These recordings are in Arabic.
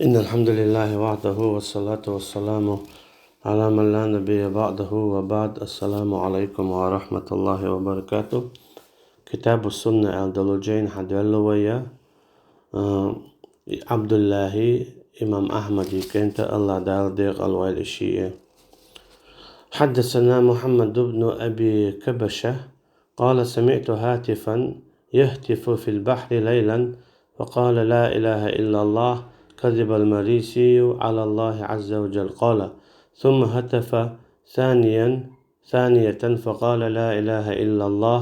إن الحمد لله وحده والصلاة والسلام على من لا نبي بعده وبعد. السلام عليكم ورحمة الله وبركاته. كتاب السنة الدلوجين حدولوية عبد الله إمام أحمد كنت الله دار ديق الويل الشيئة. حدثنا محمد بن أبي كبشة قال سمعت هاتفا يهتف في البحر ليلا فقال لا إله إلا الله كذب المريسي على الله عز وجل. قال ثم هتف ثانية فقال لا إله إلا الله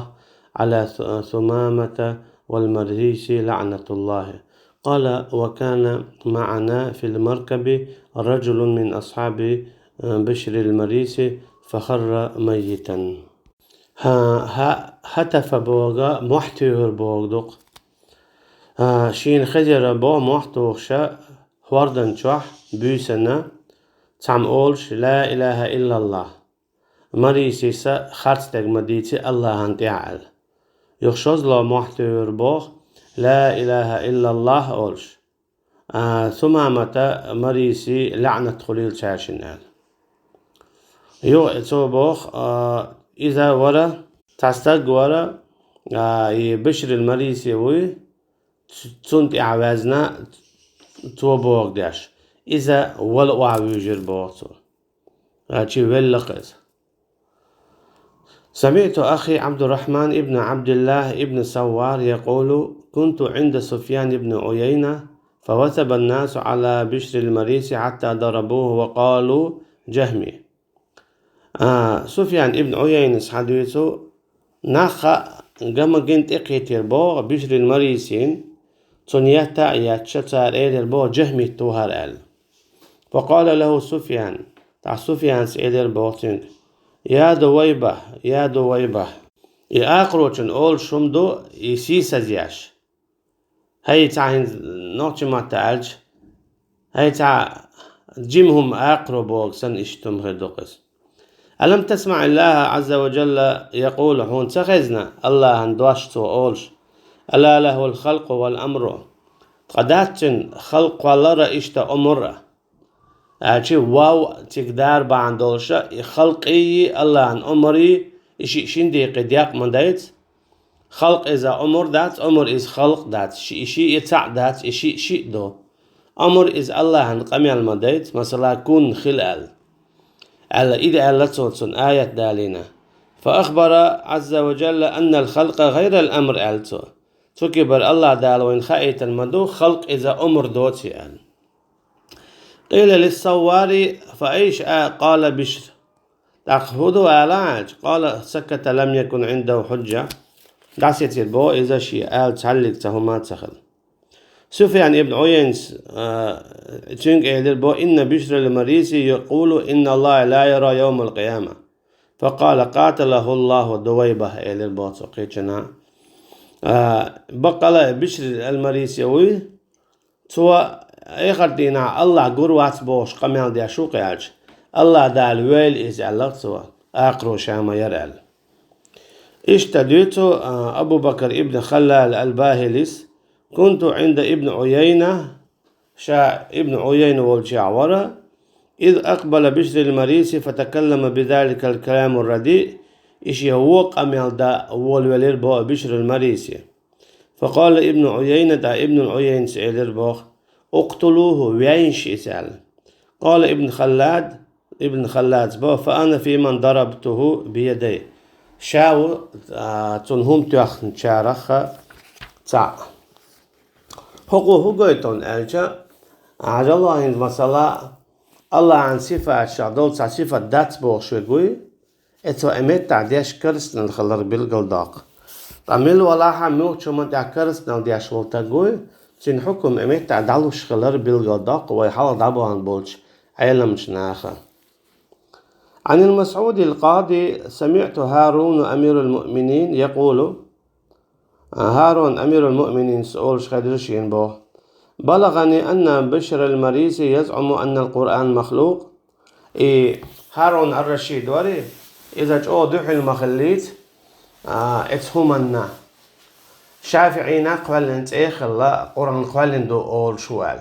على ثمامة والمريسي لعنة الله. قال وكان معنا في المركب رجل من أصحاب بشر المريسي فخر ميتا. هتف بوغا محتوه بوغدق شين خجر بو محتوه شا وردن شوح بيسنا تعم أولش لا إله إلا الله مريسي سا خرطتك مديتي الله هنتعال يخشوز لا محتوه بوغ لا إله إلا الله أولش ثمامة مريسي لعنة خليل شاشن يو اتوبوخ إذا ورا تستق ورا بشر المريسي وي تنت إعوازنا توبوغ داش إذا ولو عويجر بوغتو هاتي ولقز. سمعت أخي عبد الرحمن ابن عبد الله ابن سوار يقول كنت عند سفيان بن عيينة فوثب الناس على بشر المريسي حتى ضربوه وقالوا جهمي. سفيان ابن عيينة حديثه ناخا قام جنت اقيتر بو بشر المريسين تنيتا ياتشتار ايدر بو جهمي توهر ال. فقال له سفيان تع سفيان سيدر بوتين يا دويبة يا اقروچن اول شمدو يسيس زياش هاي تعين نوتش ما تعالج هاي تع جيمهم اقربوك سن اشتم هدوقس. ألم تسمع الله عز وجل يقول هون تخزنا الله اندوشتو أولش ألا له الخلق والأمر قداتن خلق والله إشتا أمر أشي واو تقدار باندولشا خلقي الله عن أمري إشي شندي قدياق من دايت خلق إذا أمر دات أمر إز خلق دات إشي يتع دات إشي شيء دو أمر إز الله عن قميال من دايت مثلا كون خلال على إذا ألتون آية دالنا فأخبر عز وجل أن الخلق غير الأمر ألتو تكبر الله دال وإن خائت المدو خلق إذا أمر دوتي أل. قيل للصواري فأيش قال بشر تأخذوا علاج قال سكت لم يكن عنده حجة دعسيت البو إذا شيء آل تعلق تهما تخل. سفيان ابن عيينة تنق إلى إن بشر المريسي يقول إن الله لا يرى يوم القيامة فقال قاتله الله دويبة إلى البوت قيتنا بقى بشر المريسي وي تو إخردينا الله قروات بوش قميل دي شو قياج الله دال ويل إز الله تو أقرو شاما يرأل اشتديتو أبو بكر ابن خلال الباهلس كنت عند ابن عيينة ابن عيينة والجعورة إذ أقبل بشر المريسي فتكلم بذلك الكلام الرديء إشي هو قميل دا والولير بو بشر المريسي فقال ابن عيينة دا ابن عيينة سئلر بوخ اقتلوه وينش إسأل. قال ابن خلاد بو فأنا في من ضربته بيدي شاو تنهم تيخن شارخ تع حقوق قيتون ألجا عجل الله عند مسألة الله عن صفة الشعدول صفة دات بوش ويقول اتو امت تعديش كرسنا الخلر بالقلداق تعمل ولا حموك شو من تعكرسنا دياش والتقوي تين حكم امت تعدلوش خلر بالقلداق ويحاول دابو عن بولش عيلم شناخة. عن المسعود القاضي سمعت هارون أمير المؤمنين يقول هارون أمير المؤمنين سؤال شخدرشين بو بلغني أن بشر المريسي يزعم أن القرآن مخلوق. هارون الرشيد وري إذا جو دحي المخليت اتهمنا شافعي نقبل انت الله قرآن قبل دو أول شوال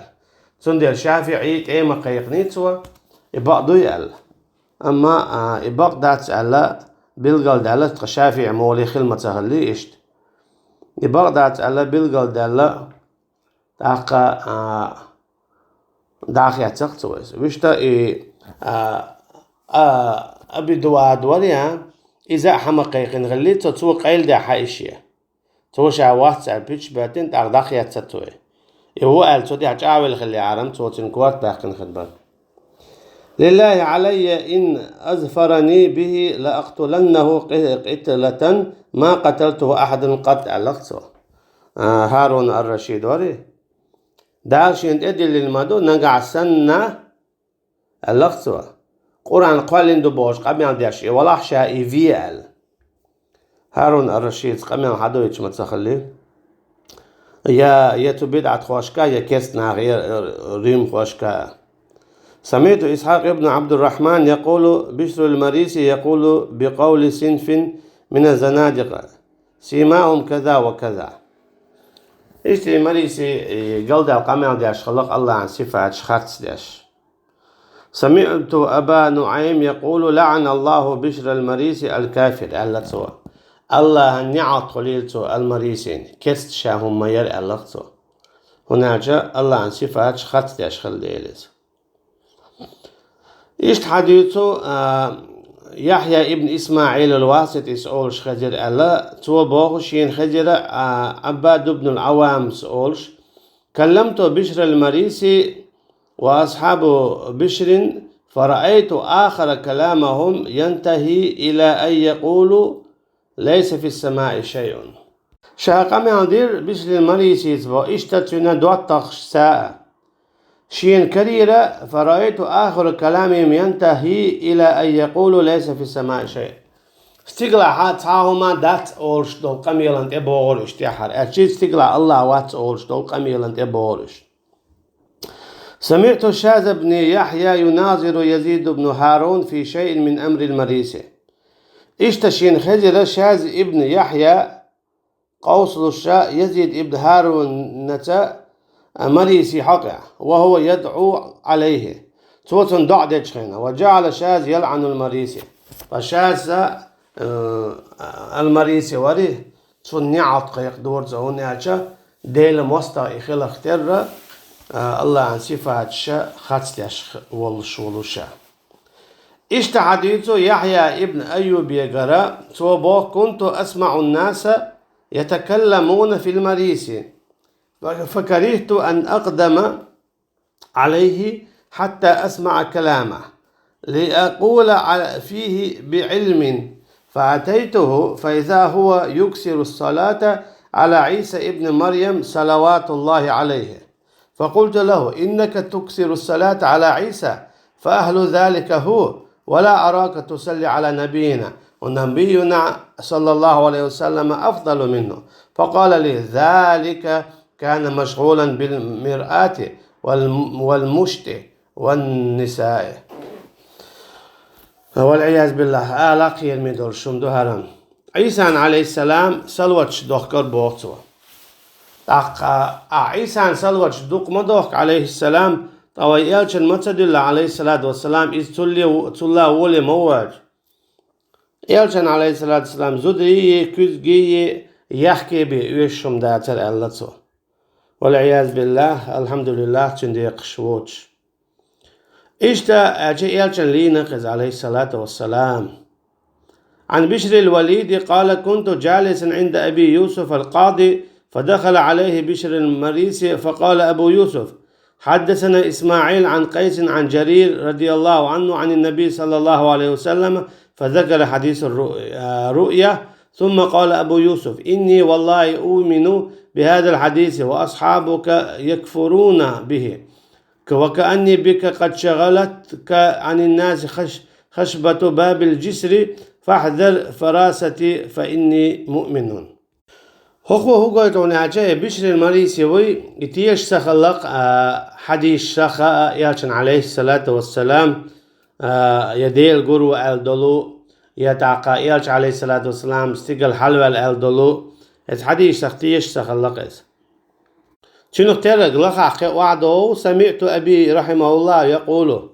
سندر شافعي إيما قيقنيتوا يبقدو يال أما يبقى دات على بالقل دالة شافعي مولي خلمة تهلي إشت يبقى دات على بالقل دالة داخ يعتقد ويشتا أبي دواد وليا إذا حمقيقين غليت تو قيل دا حايشية تو شعوات على بيتش باتين داخ يعتقد هو قال تو دي هتعاول خلي عرم تو تنكوات باقين خدمات لله علي إن أظفرني به لأقتلنه قتلة ما قتلته أحد قد ألقته هارون الرشيد وري داشين ادل المدو نقع سنة اللغتوا قرآن قال اندو بوش قبل عن داشي ولا حشا ايفيال هارون الرشيد قبل عن حدو يتش متسخلي يا تبدعة خوشكا يا كسنا غير ريم خوشكا سمعت إسحاق ابن عبد الرحمن يقول بشر المريسي يقول بقول صنف من الزنادقة سيماهم كذا وكذا إيش مريسي قلد القمع داش خلق الله عن صفات شخص داش سمعت أبا نعيم يقول لعن الله بشر المريسي الكافر ألا سوا الله نعط قليلته المريسين كست شاهم مير ألغتو هناك الله عن صفات شخص داش خليلز إيش حديثه يحيى ابن إسماعيل الواسط يسألش خجر ألا تو بوغشين خجر عباد بن العوام سألش كلمت بشر المريسي وأصحاب بشر فرأيت آخر كلامهم ينتهي إلى أن يقولوا ليس في السماء شيء شاقم يندير بشر المريسي اشتتنا دواتخ ساعة شين كريرة فرأيت آخر كلامهم ينتهي إلى أن يقولوا ليس في السماء شيء استقلع حاتهما دات أولش دول قميلان تبورش تحر أشيد استقلع الله وات أولش دول قميلان تبورش سمعت الشاذ بن يحيى يناظر يزيد بن هارون في شيء من أمر المريسي اشتشين خجر شاذ ابن يحيى قوس الشاء يزيد ابن هارون نتا مريسي حقع وهو يدعو عليه توتن دعدج خينا وجعل شاذ يلعن المريسي فشاذ المريسي وري تنعط قيق دور زونياتشا ديل موستا إخلا اختر الله عن صفات شا خاتش والشولوشا اشتحديث يحيى ابن أيوب يقرأ توبو كنت أسمع الناس يتكلمون في المريسي فكرهت أن أقدم عليه حتى أسمع كلامه لأقول فيه بعلم فأتيته فإذا هو يكسر الصلاة على عيسى ابن مريم صلوات الله عليه فقلت له إنك تكسر الصلاة على عيسى فأهل ذلك هو ولا أراك تصلي على نبينا ونبينا صلى الله عليه وسلم أفضل منه فقال لي ذلك كان مشغولا بالمرآة والمشت والنساء والعياذ بالله آلاقي المدور شمدو هرم عيسى عليه السلام سلوتش دوخكر بوغتو عيسى سلوتش دوق مدوخ عليه السلام طويلشن متدل عليه الصلاة والسلام إذ تلا ولي موج يلشن عليه الصلاة والسلام زدري كذجي يحكي بيشم داتر ألتو والعياذ بالله الحمد لله تندي قشوش إشتا أجي يلشن لينقز عليه الصلاة والسلام عن بشر الوليد قال كنت جالسا عند أبي يوسف القاضي فدخل عليه بشر المريسي فقال أبو يوسف حدثنا إسماعيل عن قيس عن جرير رضي الله عنه عن النبي صلى الله عليه وسلم فذكر حديث الرؤيا ثم قال أبو يوسف إني والله أؤمن بهذا الحديث وأصحابك يكفرون به وكأني بك قد شغلتك عن الناس خشبة باب الجسر فاحذر فراستي فإني مؤمن هو قلتون عجائب بشر المريسي وي يتيش سخلق حديث شخاء ياشن عليه الصلاة والسلام يديل قرو الدلو يتعقى ياش عليه الصلاة والسلام استقل حلوة الدلو حديث سختيش سخلق شنو ترق لخاق وعده سمعت أبي رحمه الله يقول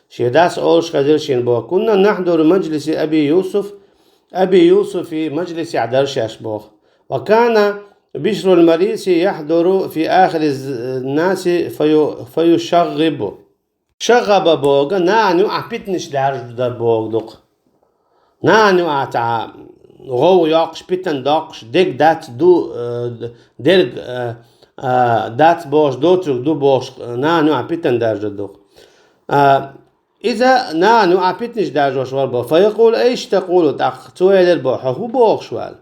شيداس أولش خزير شين بو كنا نحضر مجلس أبي يوسف في مجلس عدرش أشبوه وكان بشر المريسي يحضر في آخر الناس فيشغب شغب بوغ نانيو أحبتنش دارج در بوغ دوق نانيو أتا غو يقش بيتن داقش ديك دات دو درج دات بوش دوترك دو بوش نانيو أحبتن دارج دوق إذا نانيو أحبتنش دارج وشوال بوغ فيقول إيش تقول تاق تويلر بوح هو بوغ شوال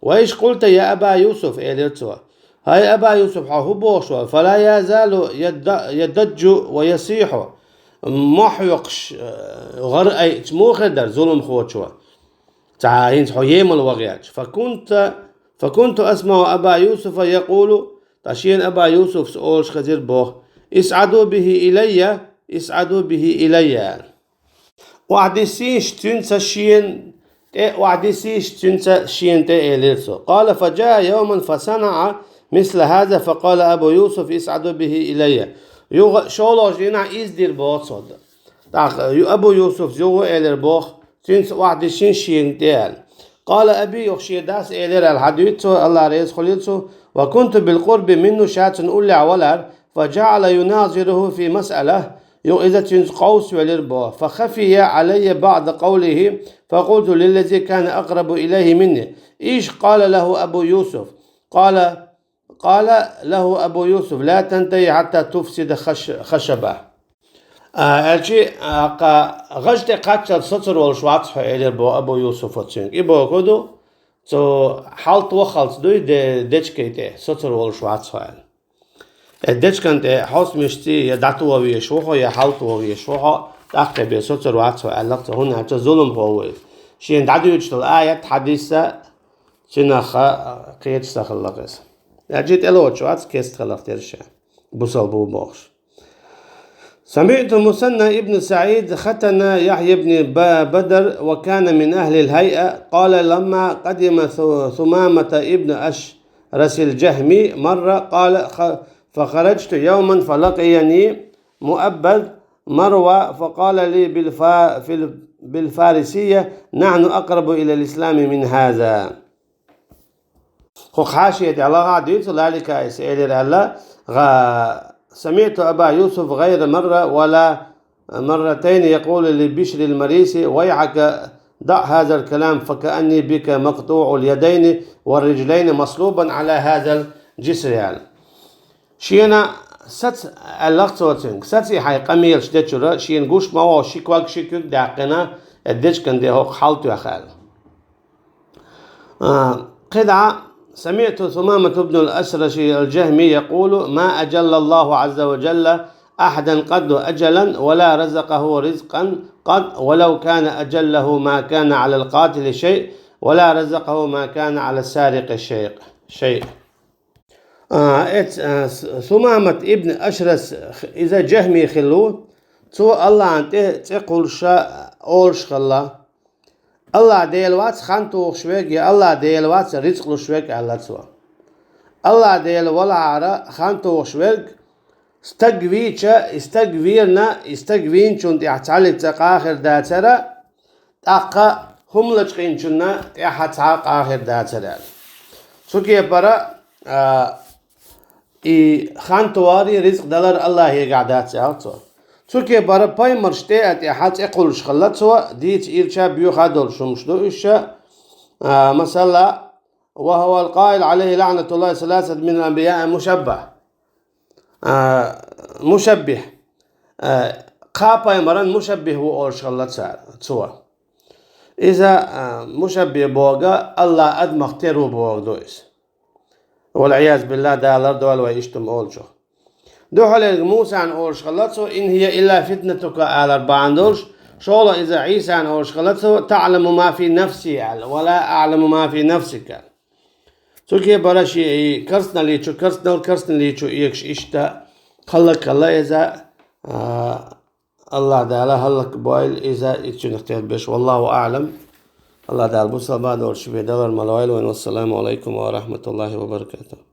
وإيش قلت يا أبا يوسف إليرتوا هاي أبا يوسف هو بوشوا فلا يزال يدج ويصيح محيقش غرأي مو خدر ظلم خوتشوا تعاين حييم الوغياج فكنت أسمع أبا يوسف يقول تشين أبا يوسف سؤالش خزير بوه اسعدوا به إلي وعدسيش تنسى شين تأليرسو قال فجاء يوما فصنع مثل هذا فقال أبو يوسف اسعدوا به إلي شولوش ينا إزدير بوصد أبو يوسف زوغو إلير بوخ تنس وعدسين شين تأل قال أبي يخشي داس إلير الحديث الله رئيس خليلسو وكنت بالقرب منه شات أولع ولر فجعل يناظره في مسألة إذا تنس قوس ولربوه فخفي علي بعض قوله فقلت للذي كان أقرب إليه مني إيش قال له أبو يوسف قال له أبو يوسف لا تنتهي حتى تفسد خشبه ألشي غجت قاتل سطر والشواطح إلربو أبو يوسف وتسينك إبو كودو تو حالت وخلت دوي ديشكيتي سطر والشواطح الدشكنت حوس مشتي يدعتوا ويشوحوا يحالتوا ويشوحوا تأخذ بسطر وعطوا علاقة هنا حتى ظلم هو شين دعدوا يجتل آية حديثة شنخ قيت استخلقس جيت إلوت شو عطس كيست خلق ترشا بوصل بو بوخش سمعت مسنى ابن سعيد ختن يحيى بن بدر وكان من أهل الهيئة قال لما قدم ثمامة ابن أشرس الجهمي مرة قال فخرجت يوما فلقيني مؤبد مروى فقال لي بالفارسية نحن أقرب إلى الإسلام من هذا خاشية الله عديد ذلك يسأل الله سمعت أبا يوسف غير مرة ولا مرتين يقول لبشر المريسي ويحك ضع هذا الكلام فكأني بك مقطوع اليدين والرجلين مصلوبا على هذا الجسر يعني شينا ست اللقطوتين ست حي قميل شدتشرا شين قوش ما هو شيكواك شيكوك داقنا الدش كان ده هو حالته يا خال قدعة سمعت ثمامة بن الأسرش الجهمي يقول ما أجل الله عز وجل أحدا قد أجلا ولا رزقه رزقا قد ولو كان أجله ما كان على القاتل شيء ولا رزقه ما كان على السارق شيء ثمامة ابن أشرس إذا جهمي خلوه تو الله أنت تقول شاء أولش خلا الله ديلوات خانتو شويك يا الله ديلوات رزق شويك على تسوا الله ديل ولا عرا خانتو شويك استقوين شنت يحتعلي تقاخر داترا تاقا هم لجقين شنا يحتعق آخر داترا سوكي برا خانتواري رزق دلار الله يقعدات عطوا تركيا برا باي مرشتات يحات يقول شخلتوا ديت إيرشا بيو خادول شمشدو إيشا مثلا وهو القائل عليه لعنة الله ثلاثة من الأنبياء مشبه قابا مران مشبه هو أول شخلتوا إذا مشبه بوغا الله أدمغ تيرو بوغ دويس والعياذ بالله دالر دول ويشتم أولشو دوحل موسى عن أولش خلصو إن هي إلا فتنتك على أربعان دولش شولا إذا عيسى عن أولش خلصو تعلم ما في نفسي ولا أعلم ما في نفسك سوكي براشي كرسنا ليشو يكش إشتا خلق الله إذا الله دالا خلق بويل إذا إتشو نختار بش والله أعلم الله دال بوصل بعد أولش بيدور ملويل والسلام عليكم ورحمة الله وبركاته